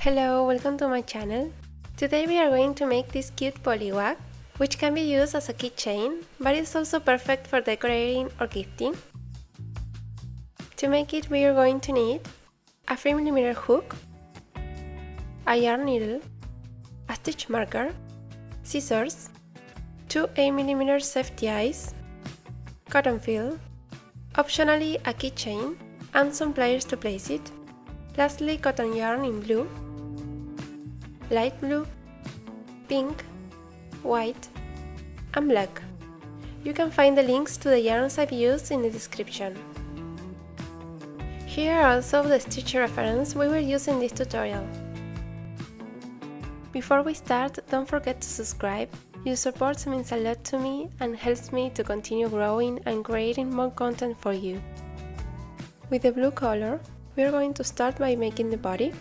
Hello, welcome to my channel. Today we are going to make this cute Poliwag, which can be used as a keychain, but is also perfect for decorating or gifting. To make it we are going to need a 3mm hook, a yarn needle, a stitch marker, scissors, 2 8mm safety eyes, cotton fill, optionally a keychain, and some pliers to place it. Lastly, cotton yarn in blue, light blue, pink, white, and black. You can find the links to the yarns I've used in the description. Here are also the stitch reference we will use in this tutorial. Before we start, don't forget to subscribe. Your support means a lot to me and helps me to continue growing and creating more content for you. With the blue color, we are going to start by making the body.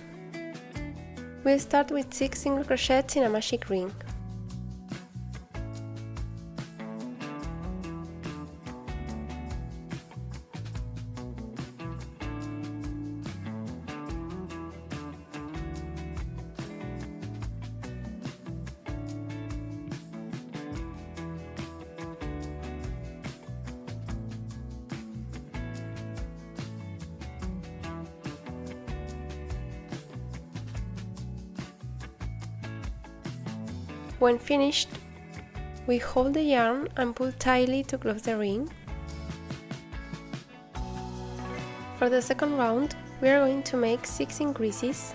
We'll start with 6 single crochets in a magic ring. When finished, we hold the yarn and pull tightly to close the ring. For the second round, we are going to make 6 increases.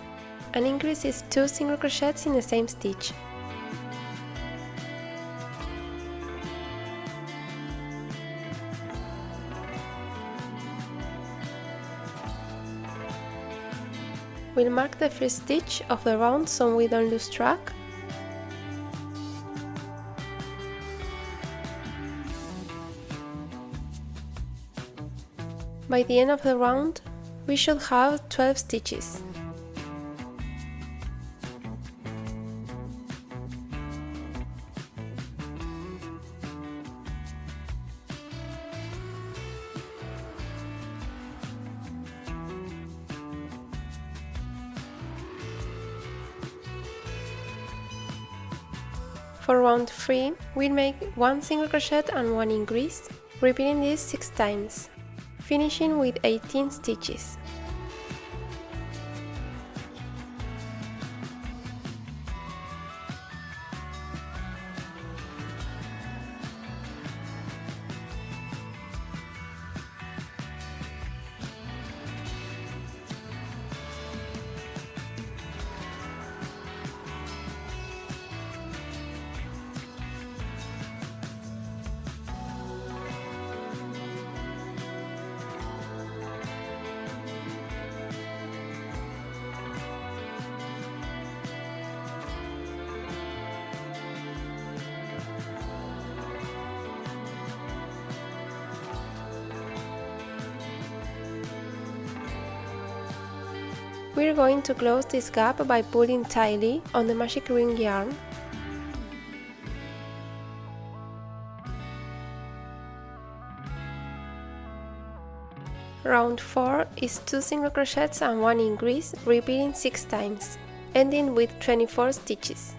An increase is 2 single crochets in the same stitch. We'll mark the first stitch of the round so we don't lose track. By the end of the round, we should have 12 stitches. For round 3, we'll make 1 single crochet and 1 increase, repeating this 6 times. Finishing with 18 stitches. We're going to close this gap by pulling tightly on the magic ring yarn. Round 4 is 2 single crochets and 1 increase, repeating 6 times, ending with 24 stitches.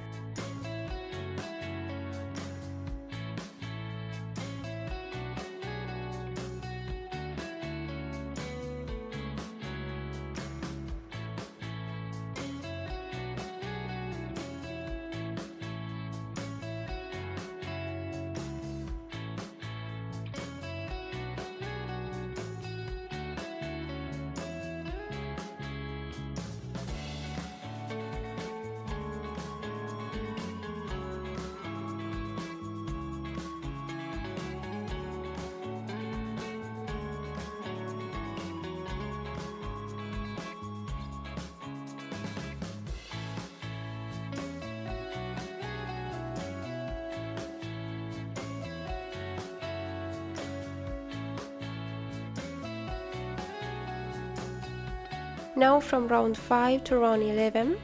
Now from round 5 to round 11,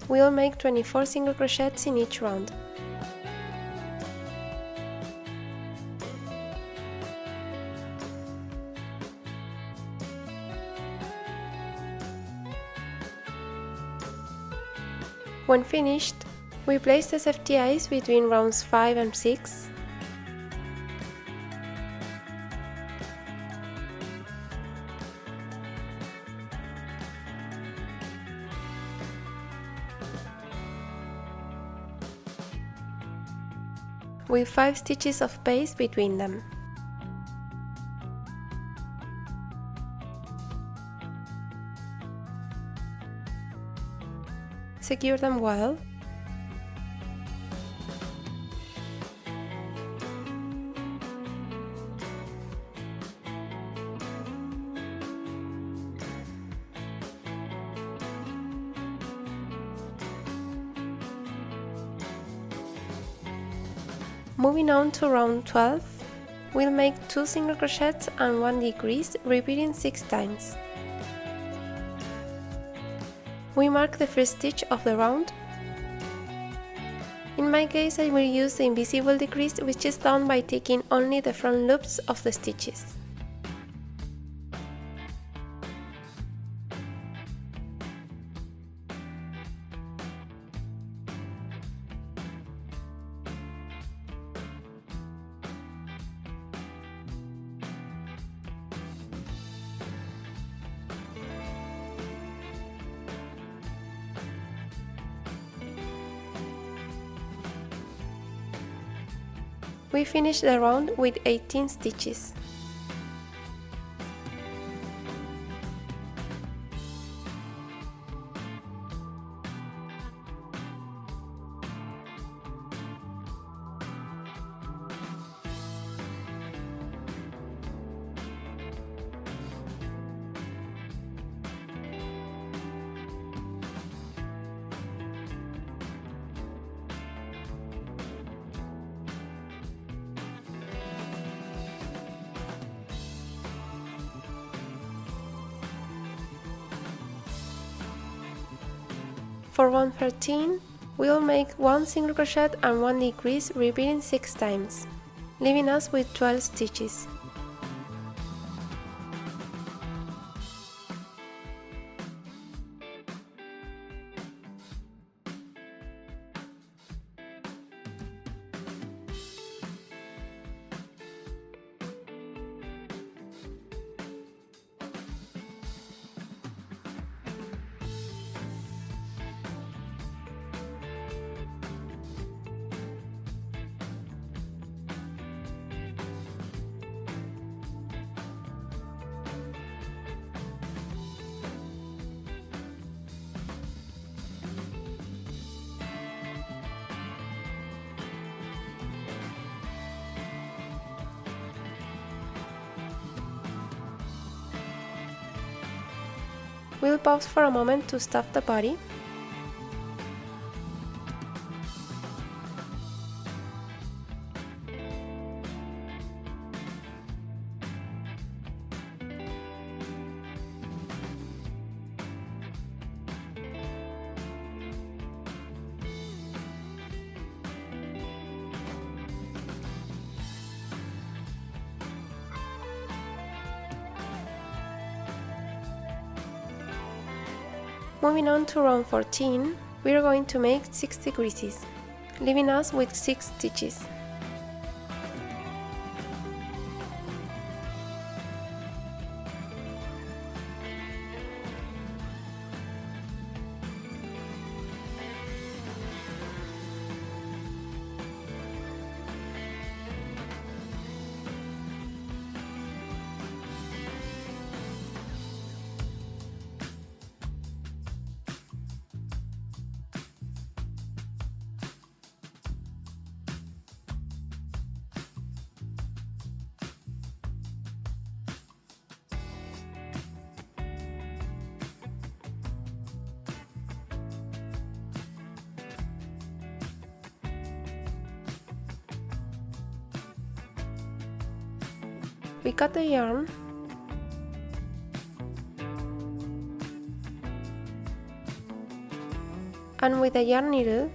we'll make 24 single crochets in each round. When finished, we place the safety eyes between rounds 5 and 6. With 5 stitches of paste between them. Secure them well. Moving on to round 12, we'll make 2 single crochets and 1 decrease, repeating 6 times. We mark the first stitch of the round. In my case, I will use the invisible decrease, which is done by taking only the front loops of the stitches. We finish the round with 18 stitches. For round 13, we will make 1 single crochet and 1 decrease, repeating 6 times, leaving us with 12 stitches. We'll pause for a moment to stuff the body. Moving on to round 14, we are going to make 6 decreases, leaving us with 6 stitches. We cut the yarn and with the yarn needle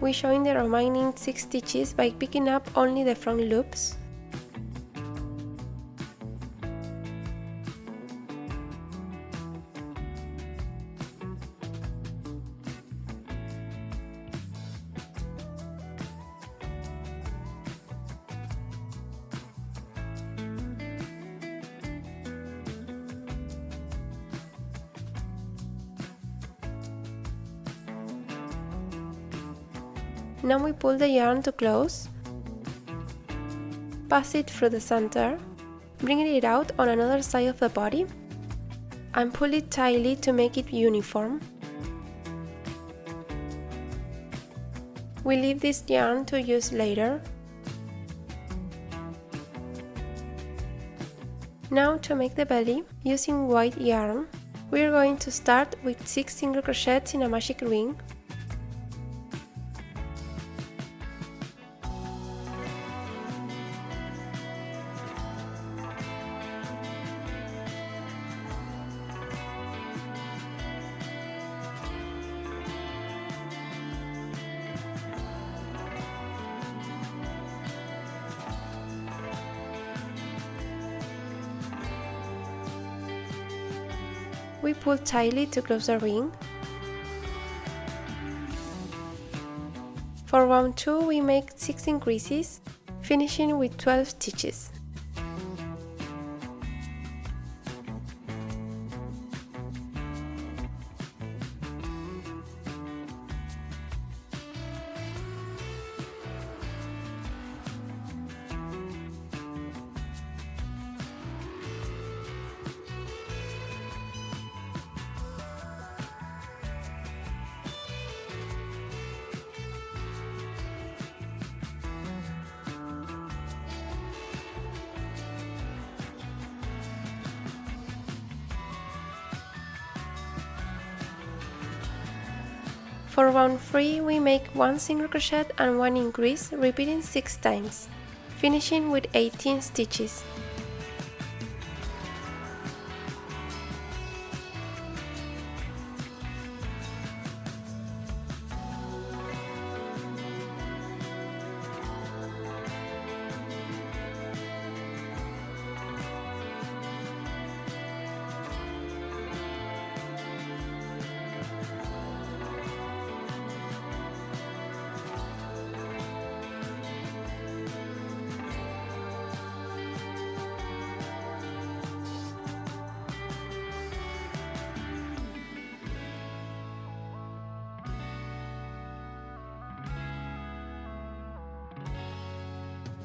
we join the remaining 6 stitches by picking up only the front loops. Now we pull the yarn to close, pass it through the center, bring it out on another side of the body, and pull it tightly to make it uniform. We leave this yarn to use later. Now to make the belly, using white yarn, we are going to start with 6 single crochets in a magic ring. We pull tightly to close the ring. For round 2 we make 6 increases, finishing with 12 stitches. For round 3 we make 1 single crochet and 1 increase, repeating 6 times, finishing with 18 stitches.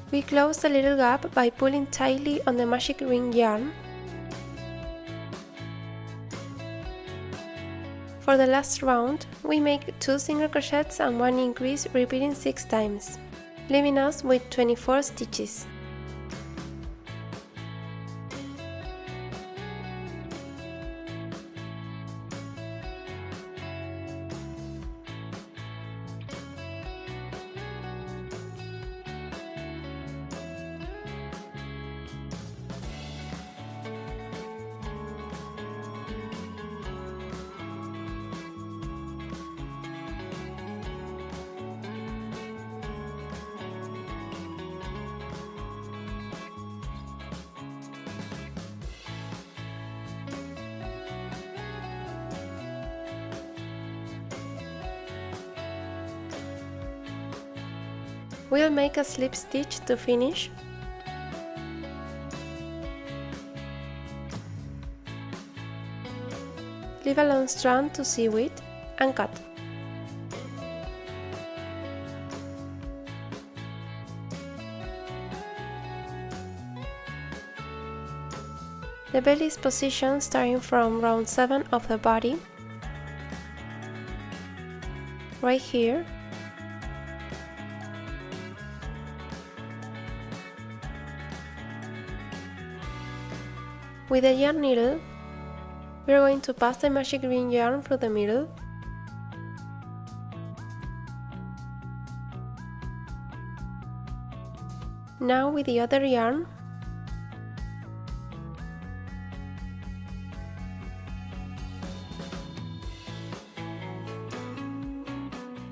We close the little gap by pulling tightly on the magic ring yarn. For the last round, we make 2 single crochets and 1 increase, repeating 6 times, leaving us with 24 stitches. We'll make a slip stitch to finish. Leave a long strand to sew with and cut. The belly is positioned starting from round 7 of the body, right here. With the yarn needle, we are going to pass the magic green yarn through the middle. Now with the other yarn,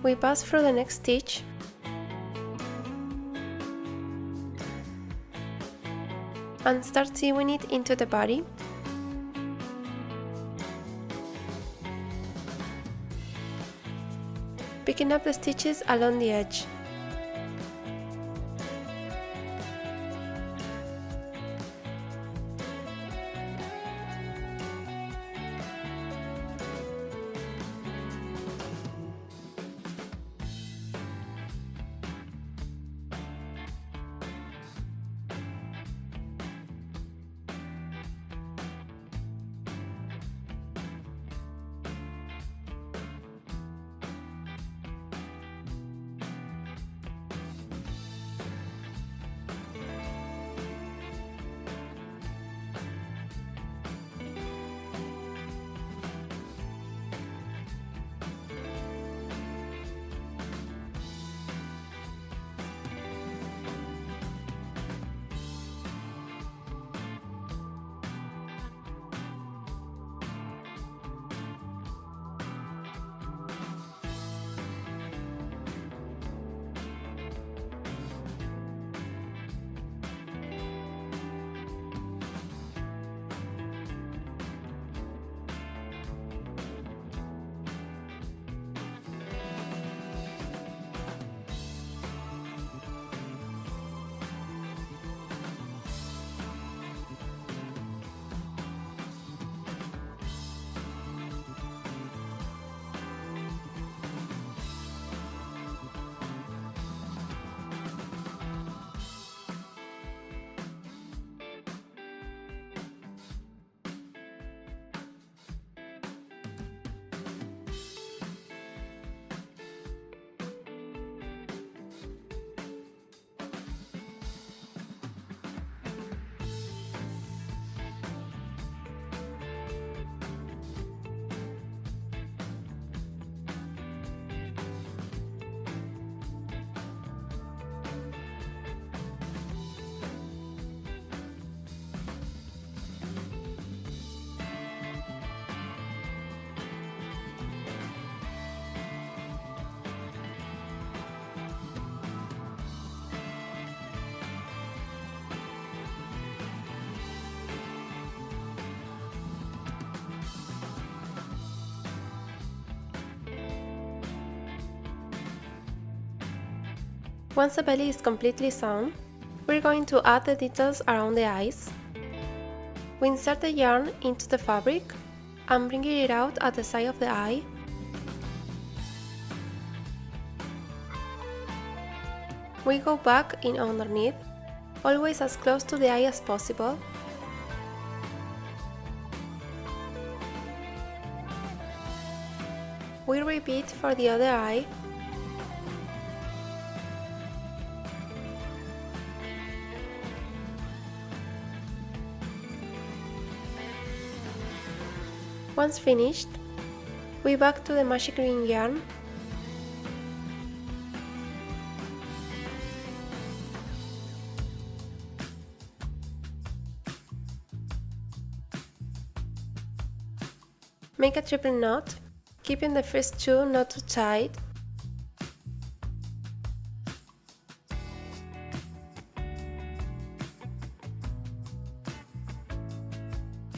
we pass through the next stitch and start sewing it into the body. Picking up the stitches along the edge. Once the belly is completely sewn, we're going to add the details around the eyes. We insert the yarn into the fabric and bring it out at the side of the eye. We go back in underneath, always as close to the eye as possible. We repeat for the other eye. Once finished, we back to the magic green yarn. Make a triple knot, keeping the first two not too tight.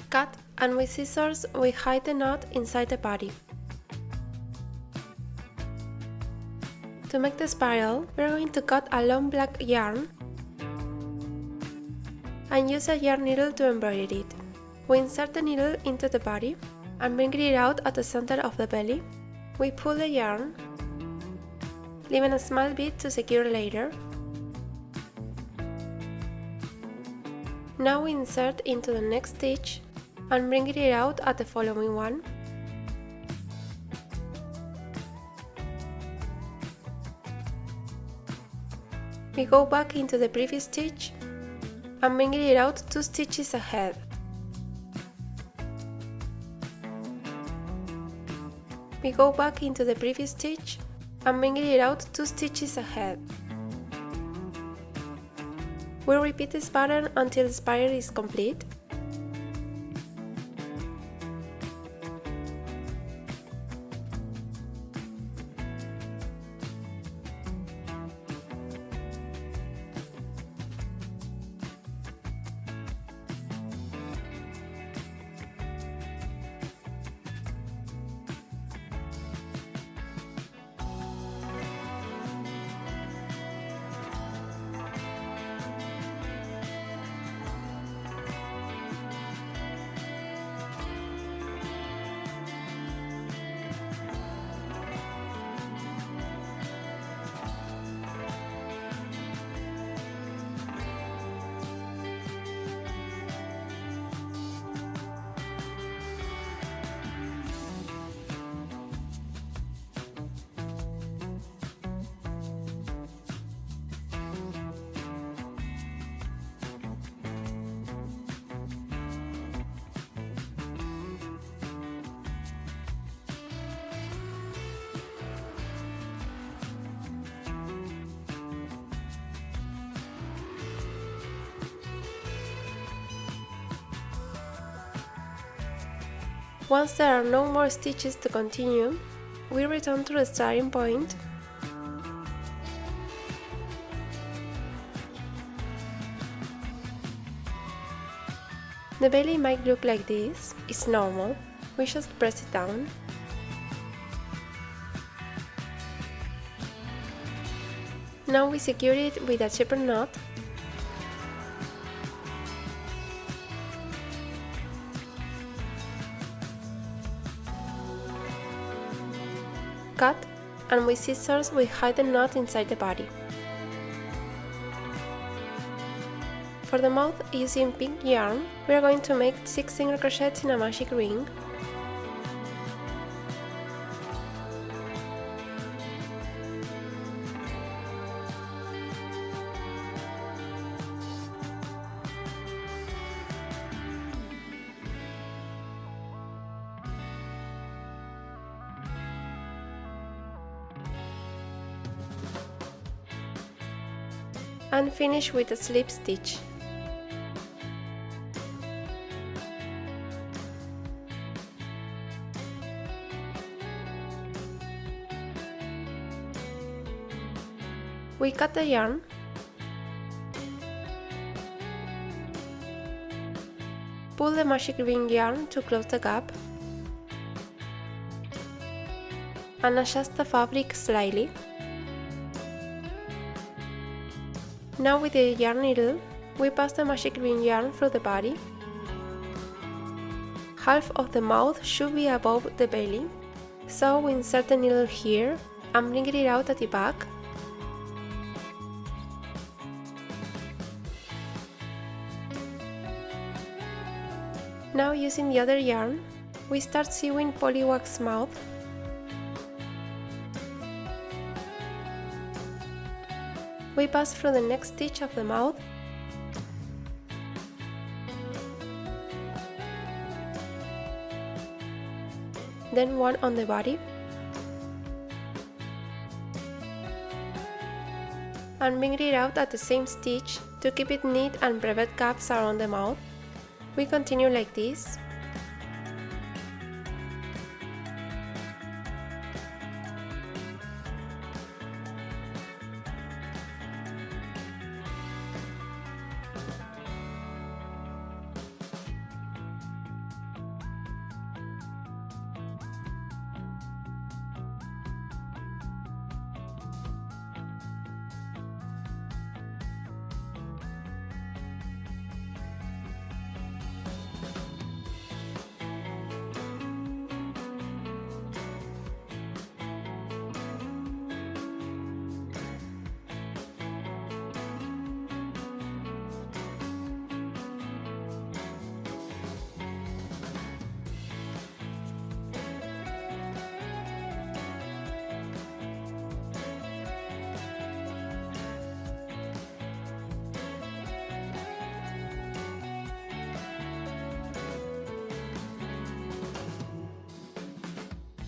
Cut, and with scissors we hide the knot inside the body. To make the spiral, we are going to cut a long black yarn and use a yarn needle to embroider it. We insert the needle into the body and bring it out at the center of the belly. We pull the yarn, leaving a small bit to secure later. Now we insert into the next stitch and bring it out at the following one. We go back into the previous stitch and bring it out 2 stitches ahead. We go back into the previous stitch and bring it out 2 stitches ahead. We repeat this pattern until the spiral is complete. Once there are no more stitches to continue, we return to the starting point. The belly might look like this, it's normal, we just press it down. Now we secure it with a triple knot. Cut, and with scissors we hide the knot inside the body. For the mouth, using pink yarn, we are going to make 6 single crochets in a magic ring. And finish with a slip stitch. We cut the yarn, pull the magic ring yarn to close the gap, and adjust the fabric slightly. Now with the yarn needle, we pass the magic green yarn through the body. Half of the mouth should be above the belly, so we insert the needle here and bring it out at the back. Now using the other yarn, we start sewing Poliwag's mouth. We pass through the next stitch of the mouth, then one on the body, and bring it out at the same stitch to keep it neat and prevent gaps around the mouth. We continue like this.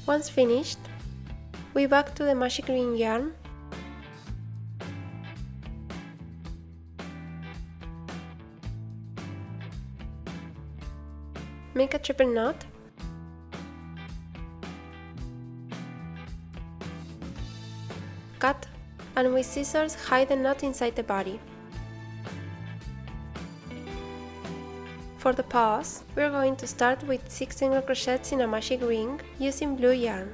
Once finished, we back to the magic green yarn, make a triple knot, cut, and with scissors hide the knot inside the body. For the paws, we are going to start with 6 single crochets in a magic ring using blue yarn.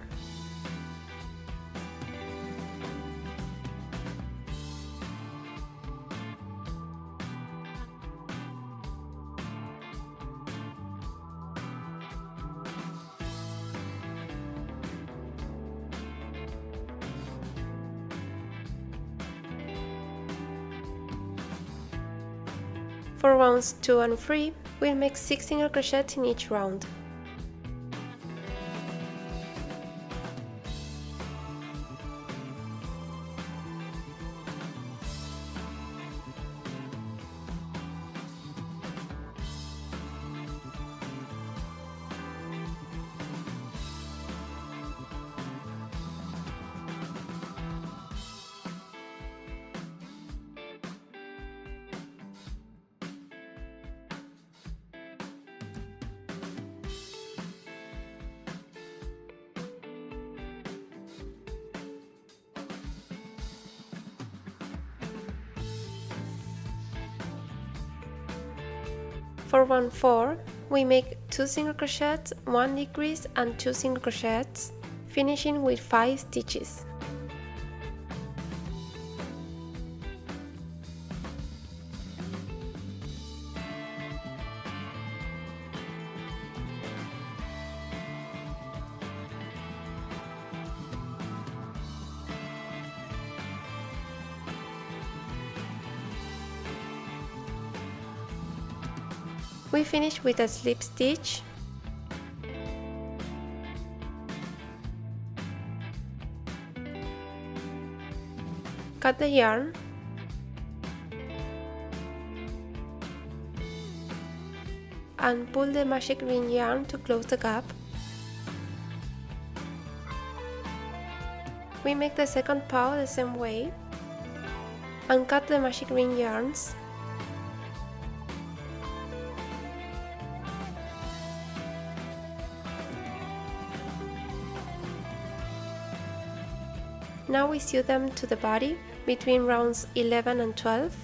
For rounds 2 and 3, we'll make 6 single crochets in each round. For round 4, we make 2 single crochets, 1 decrease and 2 single crochets, finishing with 5 stitches. We finish with a slip stitch, cut the yarn, and pull the magic green yarn to close the gap. We make the second paw the same way and cut the magic green yarns. Now we sew them to the body between rounds 11 and 12.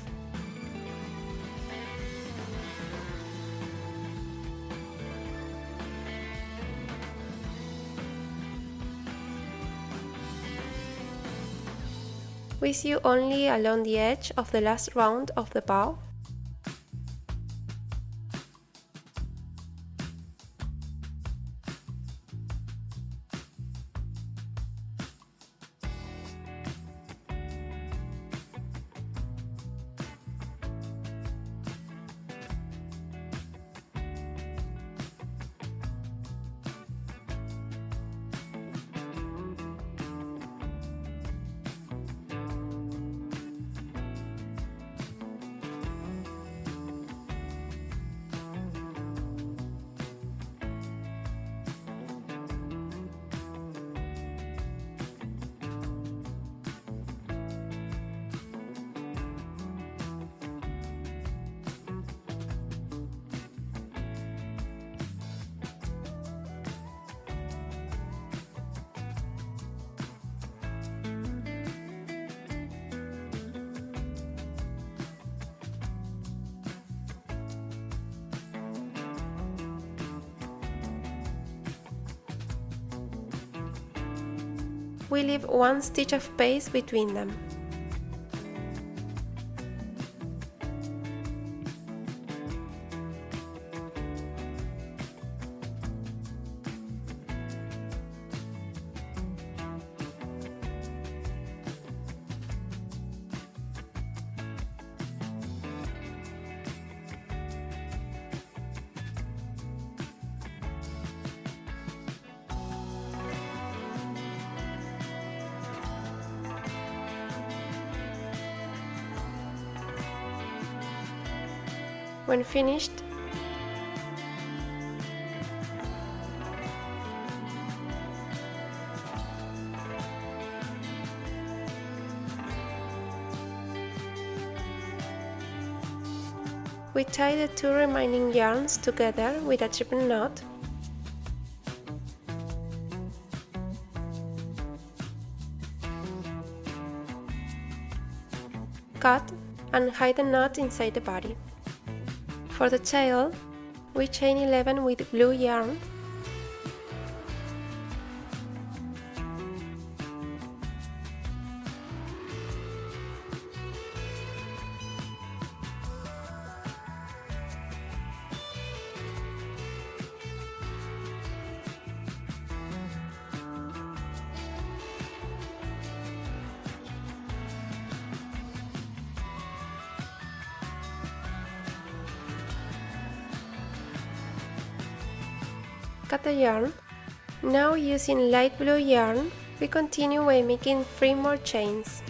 we sew only along the edge of the last round of the paw. We leave 1 stitch of space between them. When finished, we tie the 2 remaining yarns together with a triple knot . Cut and hide the knot inside the body. For the tail, we chain 11 with blue yarn . Cut the yarn. Now using light blue yarn, we continue by making 3 more chains.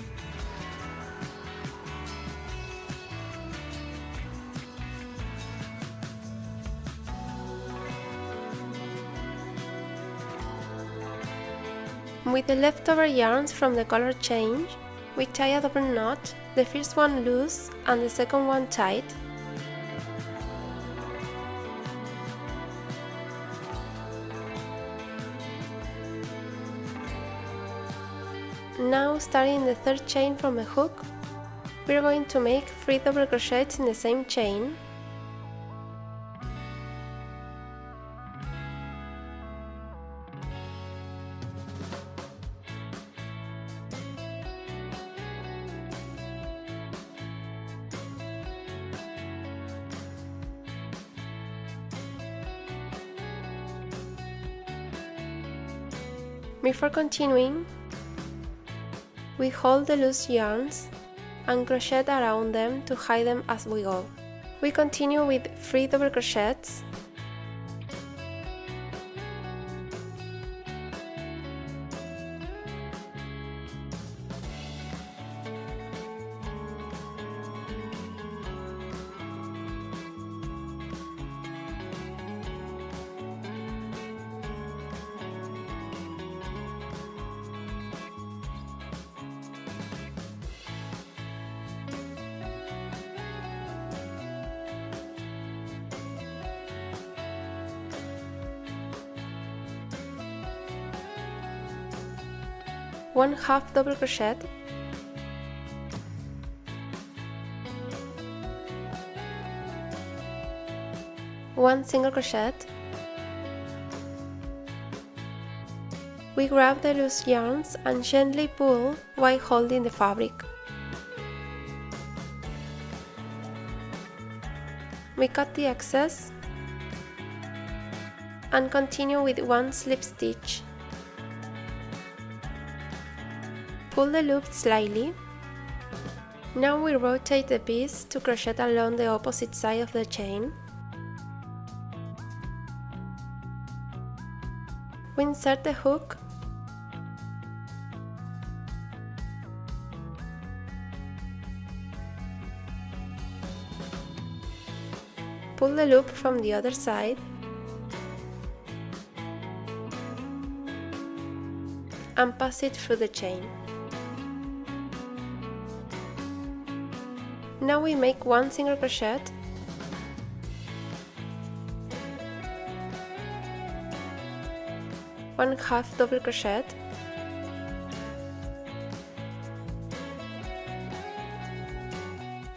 With the leftover yarns from the color change, we tie a double knot, the first one loose and the second one tight. Now, starting the 3rd chain from a hook, we are going to make 3 double crochets in the same chain. Before continuing, we hold the loose yarns and crochet around them to hide them as we go. We continue with 3 double crochets . One half double crochet, one single crochet, We grab the loose yarns and gently pull while holding the fabric. We cut the excess and continue with one slip stitch. Pull the loop slightly. Now we rotate the piece to crochet along the opposite side of the chain. We insert the hook pull the loop from the other side and pass it through the chain. Now we make one single crochet, one half double crochet,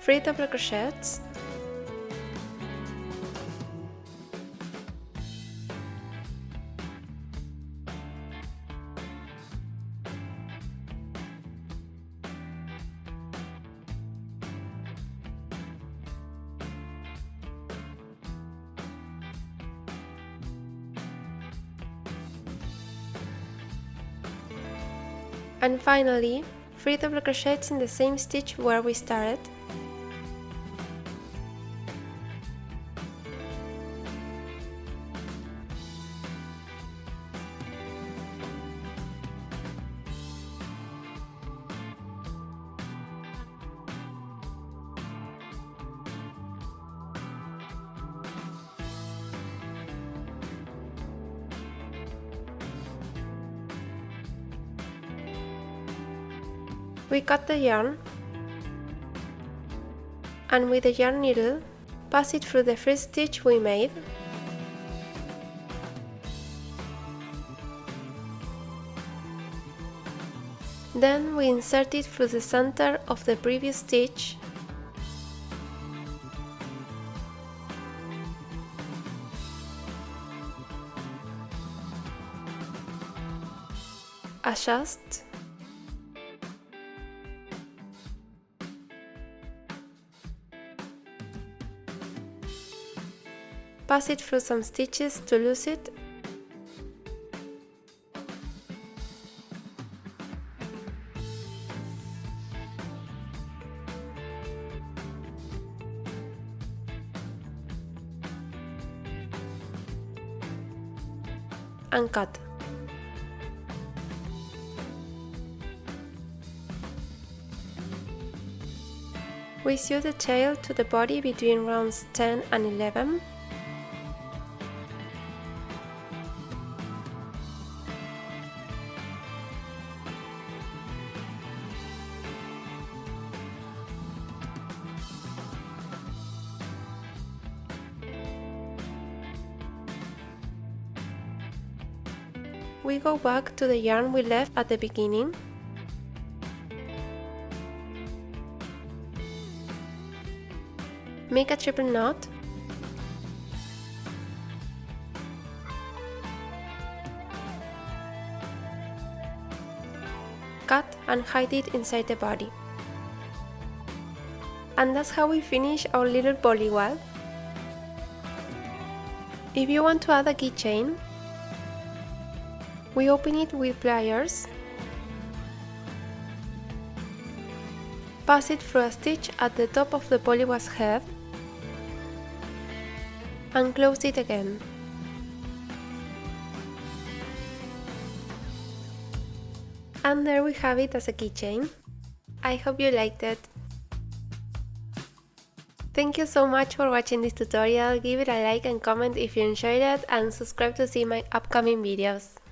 three double crochets, and finally 3 double crochets in the same stitch where we started. We cut the yarn and with the yarn needle pass it through the first stitch we made. Then we insert it through the center of the previous stitch adjust, pass it through some stitches to lose it, and cut. We sew the tail to the body between rounds 10 and 11. We go back to the yarn we left at the beginning. Make a triple knot. Cut and hide it inside the body. And that's how we finish our little Poliwag. If you want to add a keychain, we open it with pliers, pass it through a stitch at the top of the Poliwag's head, and close it again. And there we have it as a keychain. I hope you liked it. Thank you so much for watching this tutorial. Give it a like and comment if you enjoyed it, and subscribe to see my upcoming videos.